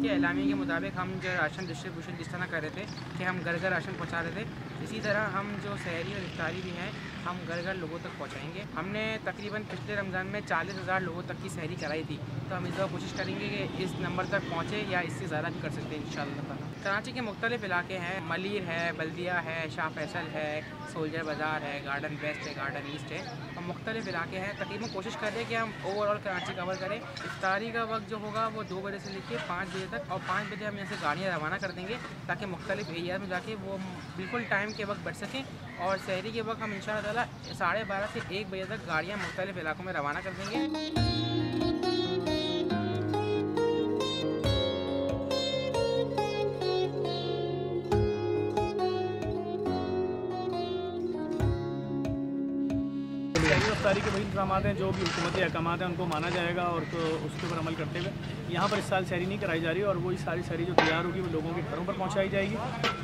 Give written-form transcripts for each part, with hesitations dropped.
के एलामी के मुताबिक हम जो राशन डिस्ट्रीब्यूशन जिस तरह कर रहे थे कि हम घर घर राशन पहुँचा रहे थे, इसी तरह हम जो सहरी और इफ्तारी भी हैं हम घर घर लोगों तक पहुँचाएँगे। हमने तकरीबन पिछले रमज़ान में 40,000 लोगों तक की सहरी कराई थी, तो हम इस बार कोशिश करेंगे कि इस नंबर तक पहुँचे या इससे ज़्यादा भी कर सकते हैं इंशाअल्लाह ताला। कराची के मुख्तलिफ़ इलाके हैं, मलीर है, बल्दिया है, शाह फैसल है, सोल्जर बाज़ार है, गार्डन वेस्ट है, गार्डन ईस्ट है और मुख्तलिफ़ इलाके हैं। तकरीबन कोशिश कर रहे हैं कि हम ओवरऑल कराची कवर करें। इफ्तारी का वक्त जो होगा वो 2 बजे से लेकर 5 बजे तक, और 5 बजे हम यहाँ से गाड़ियाँ रवाना कर देंगे ताकि मुख्तलिफ़ एरिया में जाके वो बिल्कुल टाइम के वक्त बैठ सकें। और सहरी के वक्त हम इंशाअल्लाह ताला 12:30 से 1 बजे तक गाड़ियाँ मुख्तलिफ़ इलाकों में रवाना कर देंगे। इफ्तारी के वही इंतजाम हैं जो भी हुकूमती अहकाम हैं उनको माना जाएगा और तो उसके ऊपर अमल करते हुए यहाँ पर इस साल सहरी नहीं कराई जा रही और वही सारी सहरी जो तैयार होगी वो लोगों के घरों पर पहुँचाई जाएगी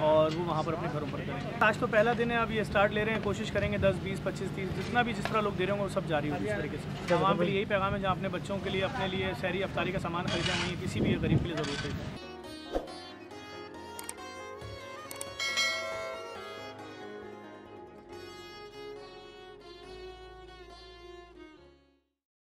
और वो वहाँ पर अपने घरों पर करेंगे। आज तो पहला दिन है, अब ये स्टार्ट ले रहे हैं, कोशिश करेंगे 10, 20, 25, 30 जितना भी जिस तरह लोग दे रहे होंगे वो सब जारी होगी इस तरीके से। आवाम के लिए यही पैगाम है, जहाँ अपने बच्चों के लिए अपने लिए सहरी इफ्तारी का सामान खरीदें, नहीं किसी भी गरीब के लिए ज़रूरत है।